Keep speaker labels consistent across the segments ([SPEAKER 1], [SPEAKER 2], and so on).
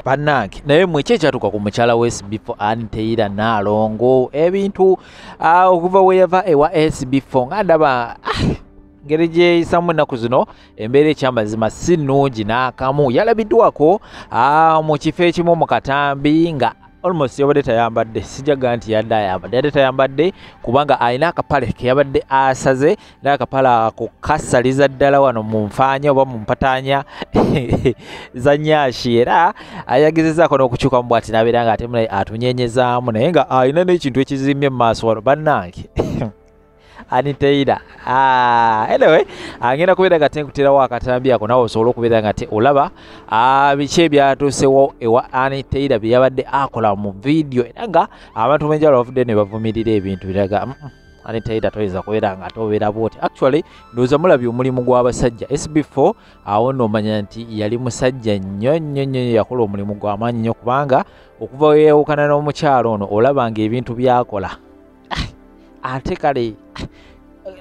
[SPEAKER 1] bannange naye mwe kyatuka ku mukyala wa SB4 Aniteira Nalongo ebintu okuva weyava ewa SB4 nga ndaba ngeri gye yisamu ennaku zino embeera ekyamazima si nnungi n'akamu. Yalabiddwako mu kifo ekimu mu katambi nga almost yabadde tayambadde, sijaga nti yadde tayambadde kubanga alina akapale ke yabadde asaze era akapale ako kasaliza ddala wano mu nfaanya oba mu mpataanya za nnyashi, era ayagezezaako n'okukyuka mu bw'ati n'abeera nga ate mulayi atunyenyezaamu naye nga alina n'ekintu ekizimbye mu maaso wano bannange. Aniteira anyway agenda kubeera nga tenkuterawo akatambi ako nawe osobola okubeera nga te olaba biki ebyatuusewo ewa Aniteira bye yabadde akola mu vidiyo era nga abantu benjawulo bavudde ne bavumirira ebintu biraga Aniteira toyinza kubeera nga tobeera bwoti. Actually ndowooza mulabye omulimu gw'abasajja SB4 awo n'omanya nti yali musajja nnyo yakola omulimu gw'amaanyi nnyo kubanga okuva weyeewukana n'omukyalo ono olaba nga ebintu byakola ate kale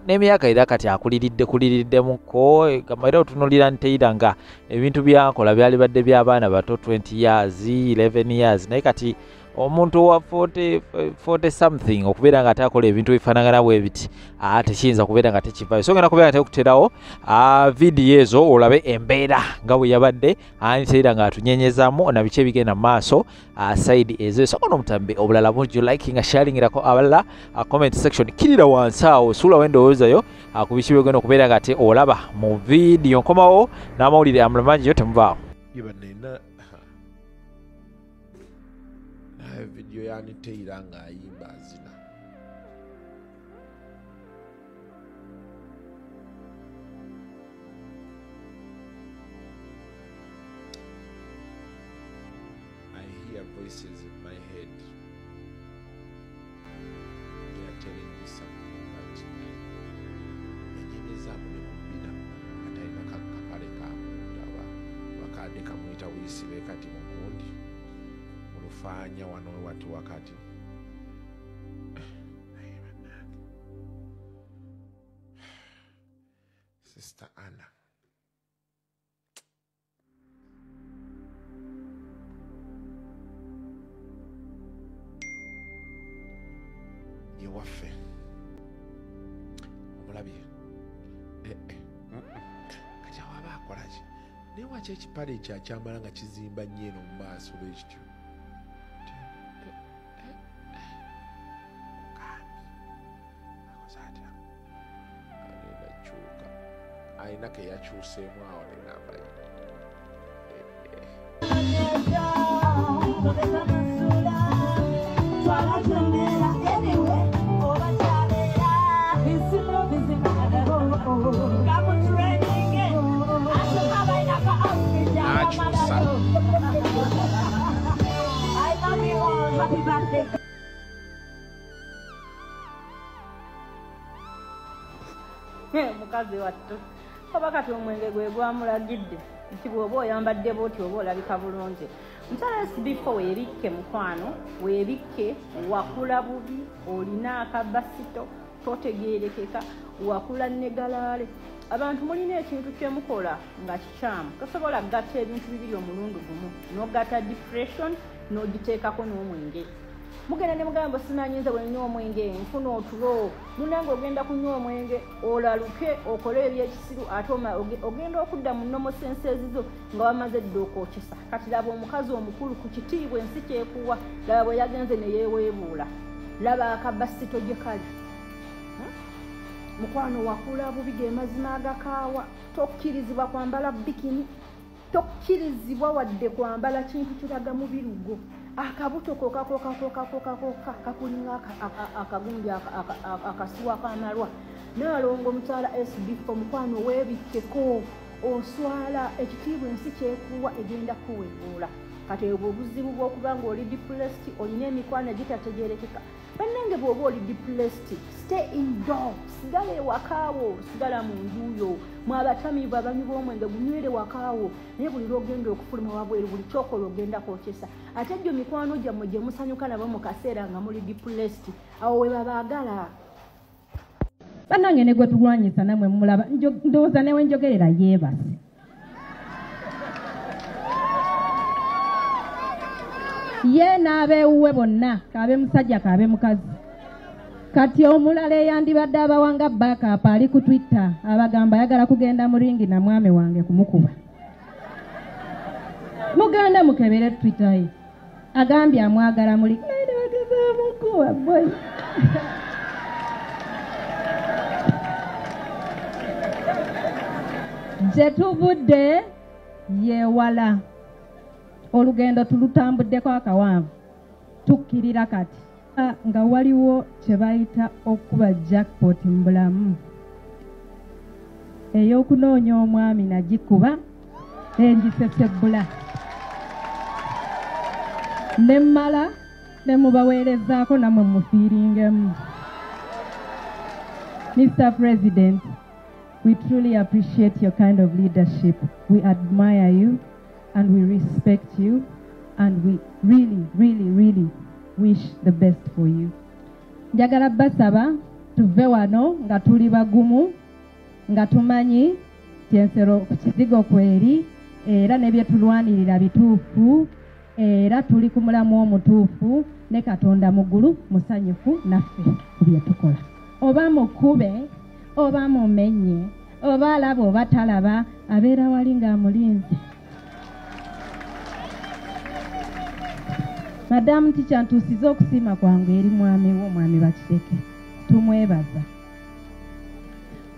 [SPEAKER 1] n'emyaka era kati akuliriddemukko era otunulira Aniteira nga ebintu byakola byali badde by'abaana bato 20 years 11 years naye kati omuntu wa 40 something okubeera nga atakola ebintu bifaanagana bwe biti tekiyinza kubeera nga tekivaayo. So ngenda kubeera nga tekuterawo vidiyo ezo olabe embeera nga bwe yabadde Aniteira nga atunyenyezaamu na biki ebigenda mu maaso side ezo. Soko n'omutambi obulala bungi liking sharingirako abalala comment section kirira wansi awo suula wendowoozayo ku biki byogenda okubeera nga te olaba mu vidiyo. Nkomawo n'amawulire amulamangi yo temuvaawo.
[SPEAKER 2] Video ya Aniteira nga ayimba azina. I hear voices in my head. They are telling me something, but enyemeza mune kumbina atayina kakapale kamundaba bakade kamuyita wisibe kati mukundi mulufanya wano watu wakati Sister Anna yewaffe omulabye kati awaba akolaki naye waki ekipale ekyakyambala nga kizimba nnyo eno mu maaso lwekityo ayina ke yakyuseemu awo nenamba nakyusa
[SPEAKER 3] mukazi wattu oba kati omwenge gwe gwamulagidde nti bw'oba oyambadde bwoti oba olabika bulungi. Mukyala SB4 weebikke mukwano, weebikke, wakula bubi, olina akabasito, totegeerekeka, wakula negalaale. Abantu mulina ekintu kyemukola nga kikyamu. Tosobola gatta ebintu bibiri omulundi gumu, n'ogatta depression n'ogiteekako n'omwenge. Mugenda ne mugamba simanyinza bwe nnywa omwenge nfuna otulo munange ogenda kunywa omwenge olaluke okole ebyekisiru ate ogenda okudda mu nnomo senses zo nga wamaze dde okwokesa. Kati laba omukazi omukulu ku kitiibwa ensi kyekuwa, laba bwe yagenze ne yeeweebuula, laba akabasito gye kali. Mukwano wakula bubi ge mazima agakaawa, tokkirizibwa kwambala bikini, tokkirizibwa wadde kwambala kintu kiraga mu birugo. Akabuto koka kakulinga akagumbi akasuwa kamalwa. Nalongo mukyala SB4 mukwano weebikkeko oswala ekitiibwa ensi kyekuwa egenda kuweebuula. Kati obwo obuzibu bw'okuba nga oli depressed, olina emikwano egitategeerekeka. Bannange bw'oba oli depressed, stay indoor, sigala ewakaawo, sigala mu njuyo. Mwabatamiivu abanywi b'omwenge gunywere wakaawo, naye buli lw'ogenda okufuluma wabweru buli kyokola ogenda kwokesa. Ate gyo mikwano gyammwe gye musanyuka nabo mu kaseera nga muli depressed, awo we babaagala.
[SPEAKER 4] Bannange ne gwe tulwanyisa namwe mulaba, ndowooza newe njogerera yeebase. ye n'abeewuwe bonna kaabe musajja kaabe mukazi. Kati omulala eyandibadde abawanga backup ali ku Twitter abagamba ayagala kugenda mu ringi na mwami wange kumukuba. Muganda mukebere Twitter ye agambye amwagala muli mukuba boy. Gye tuvudde yeewala olugendo tulutambuddeko akawanvu tukkirira kati nga waliwo kye bayita okuba jackpot mu bulamu ey'okunoonya omwami nagikuba engisesebbula ne mmala ne mubaweerezaako namwe mufiiringemu. Mr. President, we truly appreciate your kind of leadership. We admire you and we respect you and we really wish the best for you. Njagala basaba tuve wano nga tuli bagumu nga tumanyi kyensero ku kizigo kweri era ne bye tulwanirira bituufu era tuli ku mulamu omutuufu ne Katonda muggulu musanyufu naffe ku bye tukola. Oba mukube oba mumenye oba alaba oba talaba abeera wali ng'amulinze. Madamu Ticha ntuusiza okusiima kwange eri mwami wo mwami Bakiteke tumwebaza.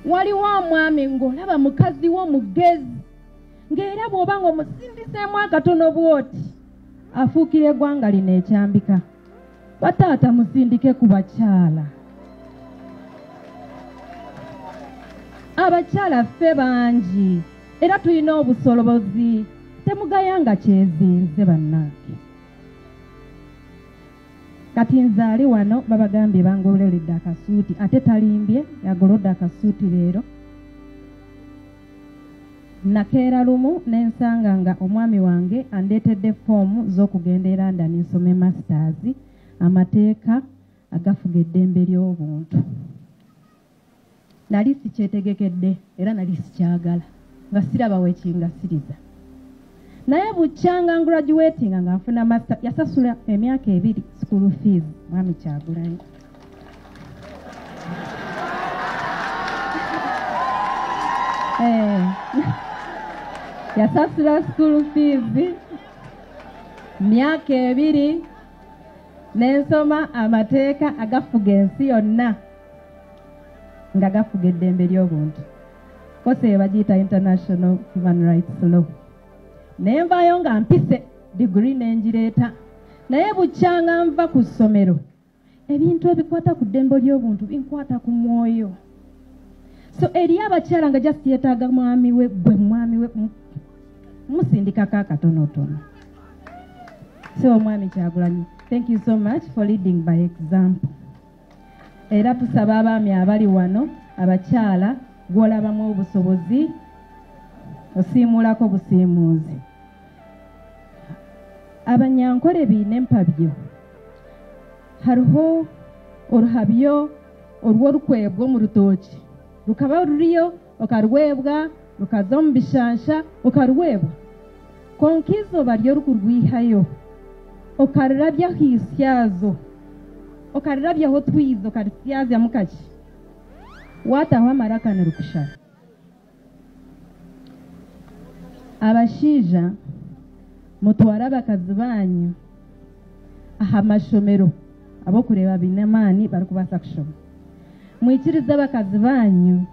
[SPEAKER 4] Waliwo omwami ng'olaba mukazi wo mugezi ng'era bw'oba ng'omusindiseemu akatono bw'oti afuukira eggwanga lino ekyambika. Bataata musindike ku bakyala. Abakyala ffe bangi era tulina obusolobozi temugayanga kyezinze bannange. Kati nzaali wano babagambye bangololedde akasuuti ate talimbye yagolodde akasuuti leero. Nakeera lumu n'ensanga nga omwami wange andeetedde foomu z'okugenda e London nsome masters amateeka agafuga eddembe ly'obuntu. Nali sikyetegekedde era nali sikyagala nga siraba wekingasiriza. Naye bukyanga graduating nga nfuna master yasasula emyaka 2 school fees mwami Kyagulanyi. Yasasula school fees myaka 2 n'ensoma amateeka agafuga ensi yonna nga gafuga eddembe ly'obuntu. Kose bagiyita international human rights law. Nenvayo nga mpise degree n'engireeta naye bukyanga nva ku ssomero ebintu ebikwata ku ddembe ly'obuntu binkwata ku mwoyo. So eri abakyala nga just yeetaaga mwami we gwe mwami we musindikako akatonotono. So mwami Kyagulanyi, thank you so much for leading by example. Era tusaba abaami abali wano abakyala gw'olabamu obusobozi osiimulako busiimuuzi. Abanyankole biina empabyo. Hariho oruhabyo olw'orukwebwa mu rutoki rukaba ruriyo okarwebwa rukaza omu bishansha okarwebwa konka izooba ryo rukurwihayo okarirabya hiisyazo okarirabyaho twiza okarisyazamu kaki waataho amaraka nirukushara. Abashaija mutwara abakazi banyu aha mashomero abokureeba biine amaani barikubaasa kushoma. Mwikirize abakazi banyu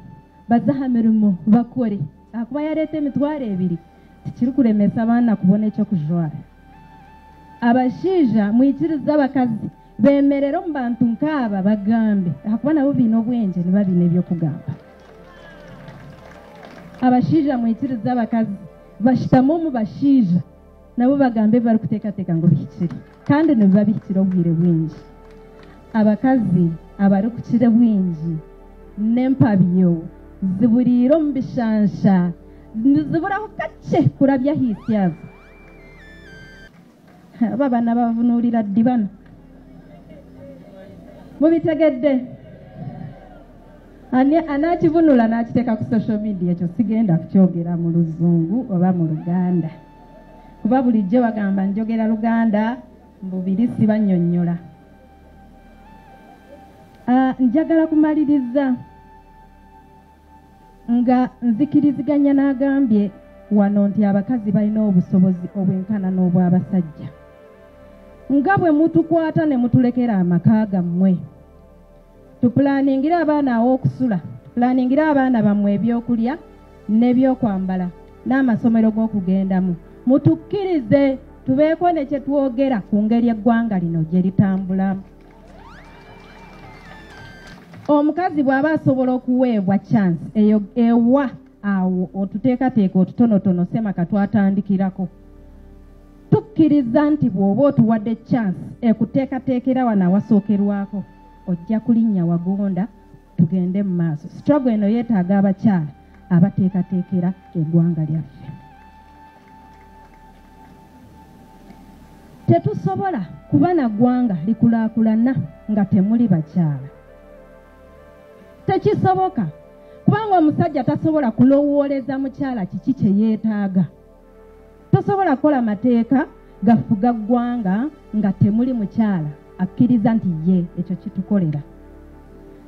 [SPEAKER 4] baze aha mirimo bakore ahakuba yareeta emitwaro 2 tikiri kuremesa abaana kubona ekyokujwara. Abashaija mwikirize abakazi beemerere omu bantu nk'aba bagambe ahakuba nabo biine obwengye niba biine ebyokugamba. Abashaija mwikirize abakazi bashitame omu bashaija nabo bagambe barikuteekateeka ngu bihikire kandi nibiba bihikire obwire bwingi. Abakazi abarikukira bwingi n'empabyo ziburiire omu bishansha niziburaho kakye kurabya hiisyazo. Aba baana bavunuulira ddi bano mubitegedde? Anaakivunula n'akiteeka ku social media ekyo sigenda kukyogera mu Luzungu oba mu Luganda kuba bulijjo bagamba njogera Luganda mbubiri sibannyonnyola. Njagala kumaliriza nga nzikiriziganya n'agambye wano nti abakazi balina obusobozi obwenkana n'obw'abasajja. Nga bwe mutukwata ne mutulekera amaka gammwe, tupulaningira abaana aw'okusula, tupulaningira abaana bammwe ebyokulya n'ebyokwambala n'amasomero g'okugendamu. Mutukkirize tubeeko ne kye twogera ku ngeri eggwanga lino gye litambulamu. Omukazi bw'aba asobola okuweebwa chance eyo ewa awo otuteekateeka otutonotono semaka twatandikirako. Tukkiriza nti bw'oba otuwadde chance ekuteekateekera wano awasookerwako ojja kulinnya wagonda tugende mu maaso. Struggle eno yeetaaga abakyala abateekateekera eggwanga lyaffe. Tetusobola kuba na ggwanga likulaakulana nga temuli bakyala. Tekisoboka kubanga omusajja tasobola kulowooleza mukyala kiki kye yeetaaga. Tosobola kukola mateeka gafuga ggwanga nga temuli mukyala akkiriza nti ye ekyo kitukolera.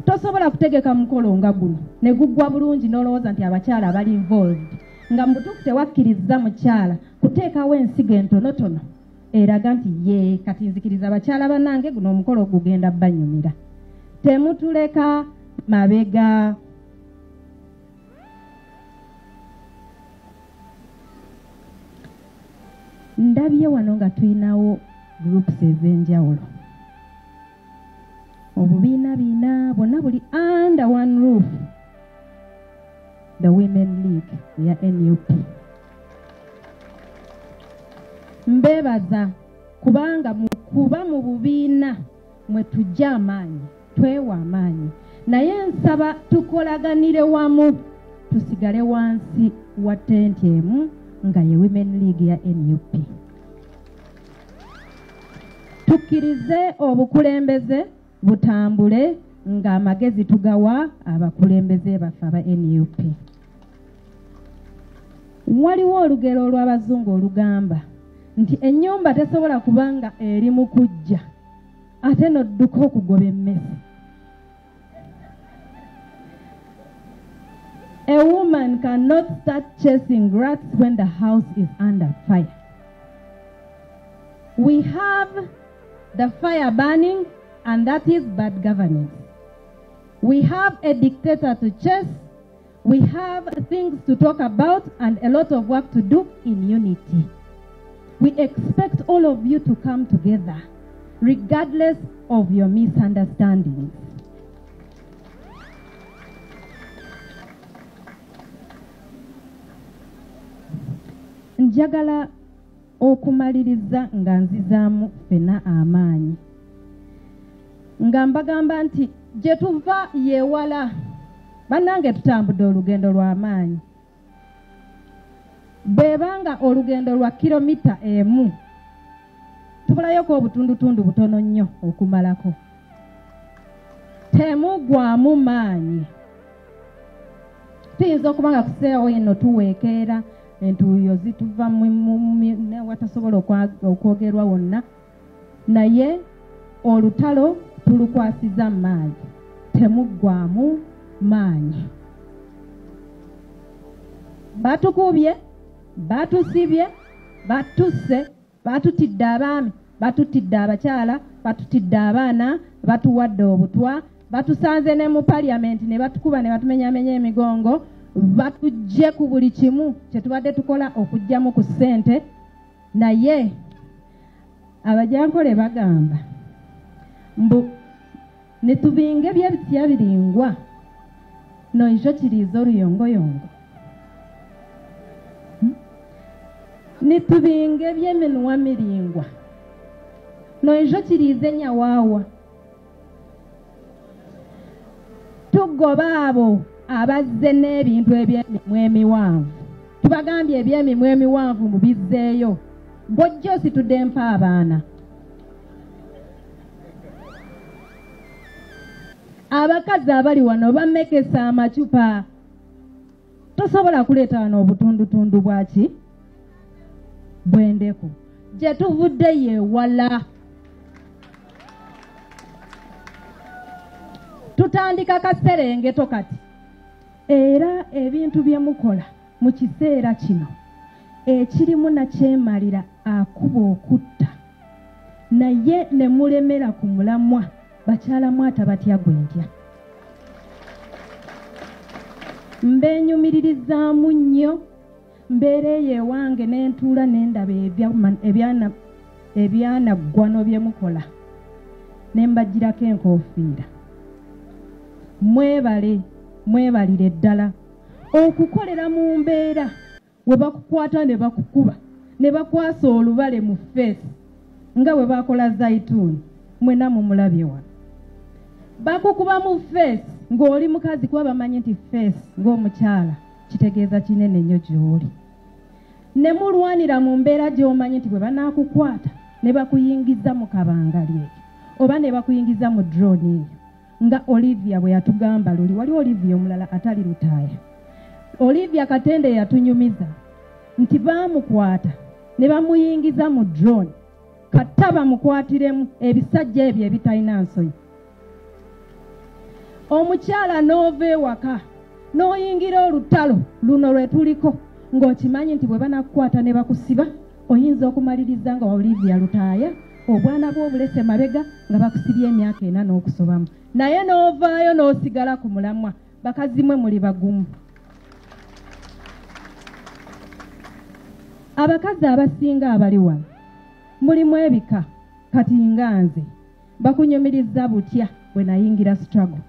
[SPEAKER 4] Tosobola kutegeka mukolo nga guno ne guggwa bulungi n'olowooza nti abakyala bali involved nga mutuufu tewakkiriza mukyala kuteekawo ensigo entonotono eraga nti ye kati nzikiriza abakyala bannange guno omukolo gugenda banyumira. Temutuleka mabega. Ndabye wano nga tulinawo groups ez'enjawulo. Obubiina biina bonna buli under one roof. The Women League ya NUP. Mbebaza kubanga kuba mu bubiina mwe tujja amaanyi, twewa amaanyi. Naye nsaba tukolaganire wamu tusigale wansi wa tenti emu nga ye Women League ya NUP. Tukkirize obukulembeze butambule nga amagezi tugawa abakulembeze baffe aba NUP. Waliwo olugero olw'abazungu olugamba nti ennyumba tesobola kubanga eri mu kujja ate n'odduka okugoba emmese. A woman cannot start chasing rats when the house is under fire. We have the fire burning, and that is bad governance. We have a dictator to chase. We have things to talk about and a lot of work to do in unity. We expect all of you to come together, regardless of your misunderstandings. Njagala okumaliriza nga nzizaamu ffena amaanyi. Nga mbagamba nti gye tuva yeewala. Bannange tutambudde olugendo lw'amaanyi. Bwebanga olugendo lwa kilomita emu tubulayoko obutundutundu butono nnyo okumalako. Temugwamu maanyi. Tuyinza okuba nga kuseewo eno tuweekeera entuuyo zituva watasobola okwogerwa wonna, naye olutalo tulukwasiza maanyi. Temuggwamu maanyi. Batukubye, batusibye, batusse, batutidde abaami, batutidde abakyala, batutidde abaana, batuwadde obutwa, batusanze ne mu parliament ne batukuba ne batumenyamenya emigongo, batujje ku buli kimu kye tubadde tukola okujjamu ku ssente. Naye abajankole bagamba mbu netubinge byebitya biringwa noijo kiriza oluyongoyongo. Netubinge byeminwa miringwa noijo kiriza enyawaawa. Tugoba abo abazze n'ebintu eby'emimwa emiwanvu. Tubagambye eby'emimwa emiwanvu mubizzeeyo. Bojjo situdde mpa abaana. Abakazi abali wano bamekesa amacupa. Tosobola kuleeta wano obutundutundu bwaki bwendeku. Gye tuvudde yeewala tutandika kaserengeto kati era ebintu bye mukola mu kiseera kino ekirimu nakyemalira akuba okutta naye ne mulemera ku mulamwa bakyala mwata batya gwentya mbenyumiririzaamu nnyo mbeereeyo ewange n'entuula n'endaba ebyanaggwano bye mukola ne mbagirako enkoofiira mwebalire ddala okukolera mu mbeera we bakukwata ne bakukuba ne bakwasa olubale mu feesi nga bwe bakola Zaituni mwena mumulabye wano bakukuba mu feesi ng'oli mukazi kuba bamanyi nti feesi ng'omukyala kitegeeza kinene nnyo gy'oli ne mulwanira mu mbeera gy'omanyi nti bwe banaakukwata ne bakuyingiza mu kabangali ekyo oba ne bakuyingiza mu drone eyo nga Olivia bwe yatugamba luli wali Olivia omulala atali lutaaya Olivia Katende yatunyumiza nti baamukwata ne bamuyingiza mu drone kata bamukwatiremu ebisajja ebyo ebitalina nsoyi omukyala n'ova ewaka n'oyingira olutalo luno lwe tuliko ng'okimanyi nti bwe banakukwata ne bakusiba oyinza okumaliriza nga Olivia lutaaya obwana bw'obulese mabega nga bakusibye emyaka 4 n'okusobamu naye n'ovaayo n'osigala ku mulamwa bakazi mwe muli bagumu abakazi abasinga abali wano mulimu ebika kati nga nze bakunyumiriza butya bwe nayingira struggle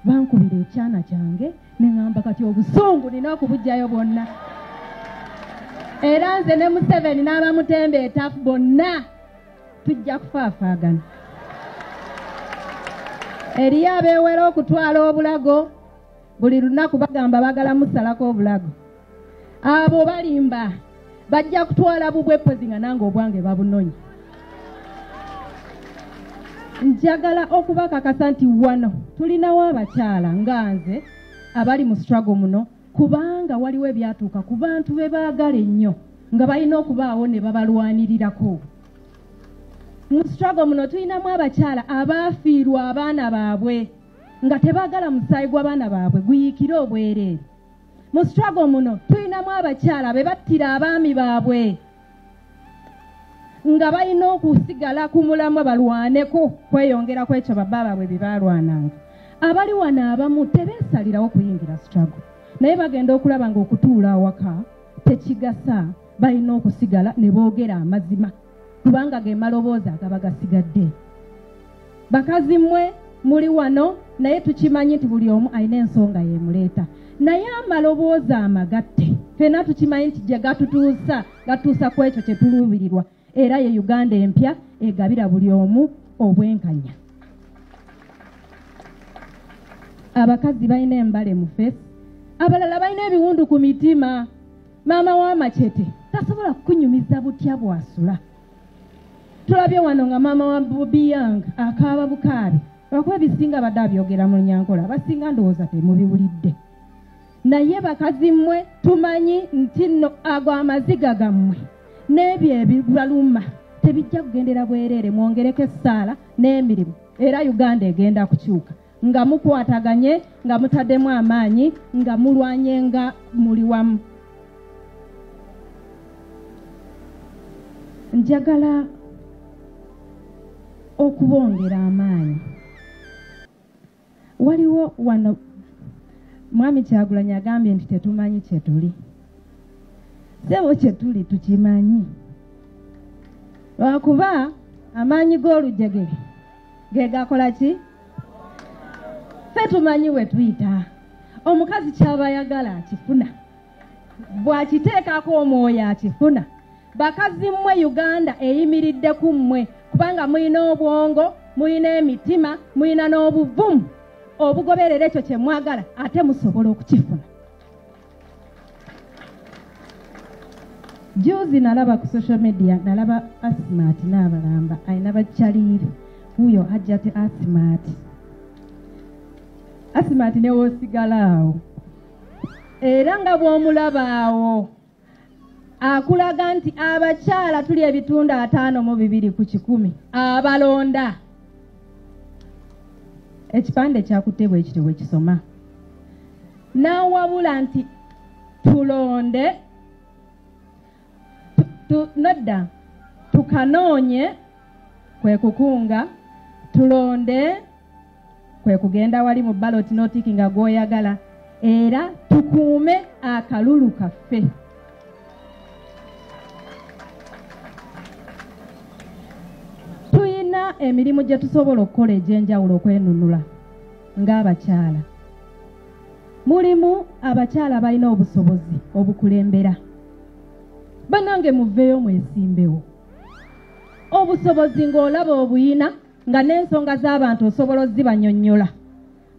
[SPEAKER 4] bankubira ekyana kyange ne ŋŋamba kati obusungu nina okubujjayo bwonna era nze ne Museveni n'abamutemba etafu bonna tujja kufaafaagana eriyo abeewera okutwala obulago buli lunaku bagamba bagala musalako obulago abo balimba bajja kutwala bubwepozi nga nange obwange babunonyi njagala okubakakasa nti wano tulinawo abakyala nga nze abali mu struggle muno kubanga waliwo ebyatuuka ku bantu be baagala ennyo nga balina okubaawo ne babalwanirirako mu struggle muno tulinamu abakyala abaafiirwa abaana baabwe nga tebaagala musaayi gw'abaana baabwe guyiikire obwereere mu struggle muno tulinamu abakyala be battira abaami baabwe nga balina okusigala ku mulamwa balwaneko kweyongera ku ekyo babba baabwe bye baalwananga abali wano abamu tebeesalirawo kuyingira struggle naye bagenda okulaba ng'okutuula awaka tekigasa balina okusigala ne boogera amazima kubanga ge maloboozi agaba gasigadde bakazi mmwe muli wano naye tukimanyi nti buli omu alina ensonga yemuleeta naye amaloboozi amagatte fena tukimanyi nti gye gatutuusa ku ekyo kye tuluubirirwa era ye Uganda empya egabira buli omu obwenkanya abakazi balina embale mu feesi abalala balina ebiwundu ku mitima maama w'amacete tasobola kukunyumiza butya bwasula tulabye wano nga maama wa Bobi Yang akaaba bukaabi lwakuba ebisinga badde abyogera mu Nyankola basinga ndowooza temubiwulidde naye bakazi mmwe tumanyi nti nno ago amaziga gammwe n'ebyo ebibaluma tebijja kugendera bwereere mwongereko essaala n'emirimu era Uganda egenda kukyuka nga mukwataganye nga mutaddemu amaanyi nga mulwanye nga muli wamu njagala okubongera amaanyi waliwo wano mwami Kyagulanyi agambye nti tetumanyi kye tuli sebo kye tuli tukimanyi lwakuba amaanyi g'olujegere ge gakola ki ffe tumanyi we tuyita omukazi kyaba ayagala akifuna bw'akiteekako omwoyo akifuna bakazi mmwe Uganda eyimiridde ku mmwe kubanga muyina obwongo muyina emitima muyina n'obuvumu obugoberera ekyo kye mwagala ate musobola okukifuna juzi nalaba ku social media nalaba Asmat n'abalamba ayina bakyaliire huyo Hajjati Asmat ne woosigala awo era nga bw'omulaba awo akulaga nti abakyala tuli ebitundu 52 ku 100 abalonda ekipande kyakutebwa ekitibwa ekisoma n'awabula nti tulonde nodda tukanoonye kwe kukunga tulonde kwe kugenda wali mu ballot notikinga gw'oyagala era tukuume akalulu kaffe. Tuyina emirimu gye tusobola okukola egy'enjawulo okwenunula ng'abakyala. Mulimu abakyala balina obusobozi obukulembera. Bannange muveeyo mwesimbewo. Obusobozi ng'olaba obuyina nga n'ensonga z'abantu osobola ozibanyonnyola.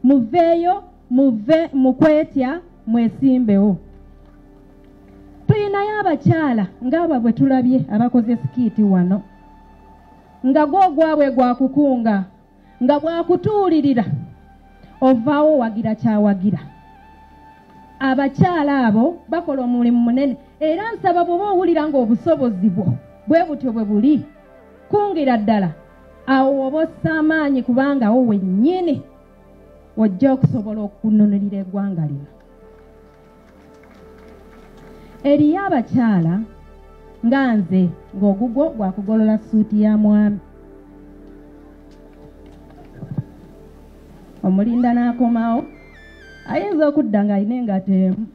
[SPEAKER 4] Muveeyo muve mukwetya mwesimbewo. Tuyinayo abakyala ng'abo bwe tulabye abakoze sikiiti wano nga gwogwabwe gwakukunga nga bwakutuulirira ovaawo wagira kyawagira. Abakyala abo bakola omulimu munene era nsaba bw'oba owulira ng'obusobozi bwo bwe butyo bwe buli kungira ddala awo oba ossa amaanyi kubanga wo wennyini wajja okusobola okununulira eggwanga lino. Eriyo abakyala nga nze ng'ogugwo gwakugolola suuti ya mwami omulinda n'akomawo ayinza okudda ng'alina engato emu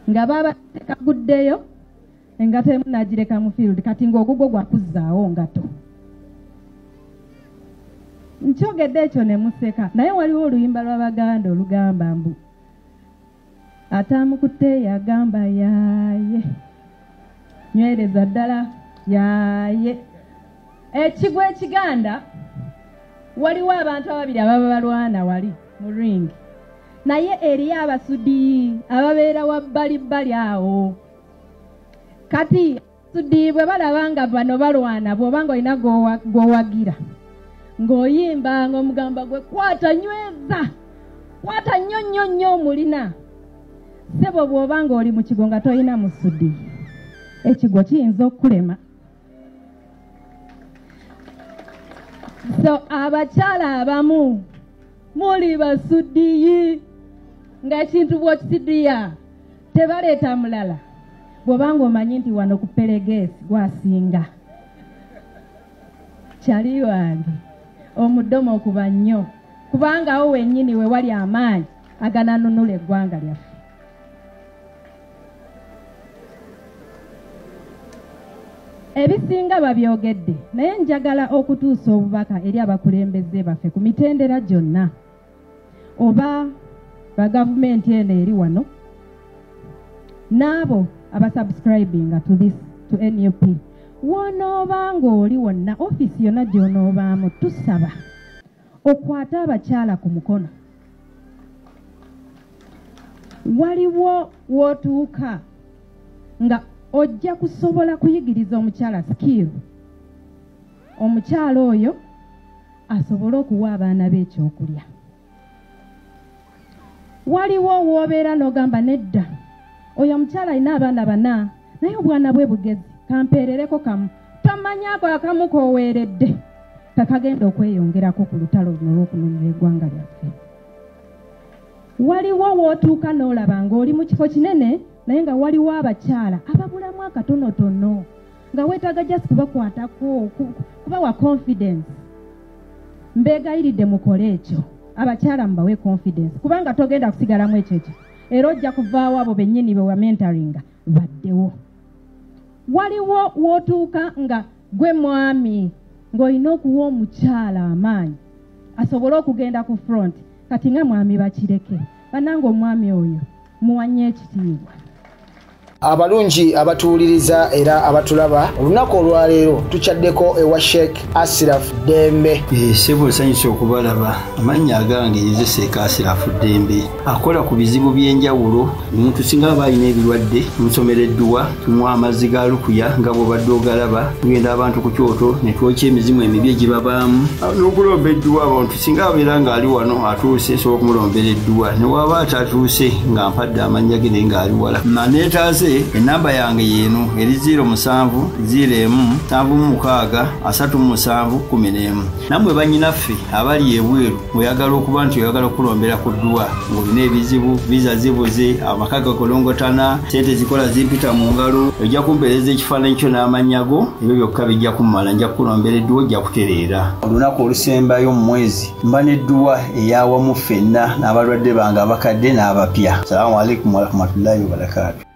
[SPEAKER 4] nga baba tekaguddeyo engato emu n'agireka mu field kati ng'ogugwo gwakuzzaawo ngato. Nkyogedde ekyo ne museka naye waliwo oluyimba lw'Abaganda olugamba mbu atamukutte yagamba yaaye nywereza ddala yaaye. Ekigwo ekiganda waliwo abantu ababiri ababa balwana wali mu ring naye eriyo abasudi ababeera wabbalibbali awo. Kati sudi bwe balaba nga bano balwana bw'oba ng'olina gw'owagira ng'oyimba ng'omugamba gwe kwata nyweza kwata nnyo nnyo nnyo omulina sebo bw'oba ng'oli mu kigo nga toyina musudi ekigo kiyinza okukulema. So abakyala abamu muli basudiyi ng'ekintu bw'okisidiya tebaleeta mulala bw'oba ng'omanyi nti wano ku peregesi gwasinga kyali wange omudomo okuba nnyo kubanga awo wennyini we wali amaanyi agananunula eggwanga lyaffe. Ebisinga babyogedde naye njagala okutuusa obubaka eri abakulembeze baffe ku mitendera gyonna oba ba gavumenti eno eri wano n'abo abasubscribinga to NUP wonooba ng'oli wonna ofiisi yonna gy'onoobaamu tusaba okwata abakyala ku mukono. Waliwo wootuuka nga ojja kusobola kuyigiriza omukyala skill omukyala oyo asobole okuwa abaana be ekyokulya. Waliwo woobeera n'ogamba nedda oyo omukyala alina abaana bana naye obwana bwe bugezi kampeerereko kamu tomanyaako akamu kooweeredde kakagenda okweyongerako ku lutalo luno olw'okununula eggwanga lyaffe. Waliwo wootuuka n'olaba ng'oli mu kifo kinene naye nga waliwo abakyala ababulamu akatonotono nga weetaaga just kubakwatako kubawa confidence. Mbeegayiridde mukole ekyo abakyala mubawe confidence kubanga togenda kusigalamu ekyo era ojja kuvaawo abo bennyini be wa mentoringa baddewo. Waliwo wootuuka nga gwe mwami ng'olina okuwa omukyala amaanyi asobole okugenda ku front kati nga mwami bakireke bannange omwami oyo muwanye ekitiibwa.
[SPEAKER 5] Abalungi abatuuliriza era abatulaba olunaku olwaleero tukyaddeko ewa Sheikh Ashraf Dembe.
[SPEAKER 6] Sebo nsanyuse okubalaba amannya agange yeze Sheikh Ashraf Dembe akola ku bizibu by'enjawulo omuntu singa aba alina ebirwadde tumusomereddwa tumuwa amazzi ga lukuya nga bw'obadde ogalaba tugenda abantu ku kyoto ne twokya emizimu emibi egibabaamu n'okulomba edduwa abantu singa abeera ng'ali wano atuuse sobola okumulombera edduwa ne waba atatuuse nga mpadde amannya ge naye ng'ali wala naneetaase mutubuuze enamba yange yeeno eri 0701763711 nammwe bannyinaffe abali ebweru oyagala okuba nti oyagala okulombera ku ddwa ng'olina ebizibu viza zibuze amaka gakolongotana sente zikola zimpita mu ngalo ojja kumpeereza ekifaananyi kyo n'amannya go ebyo byokka bijja kummala nja kukulombera edduwa ojja kutereera olunaku olusembayo mu mwezi mba n'edduwa eyawamu ffenna n'abalwadde bange abakadde n'abapya. Assalamu alaikum warahmatullahi wabarakatuh.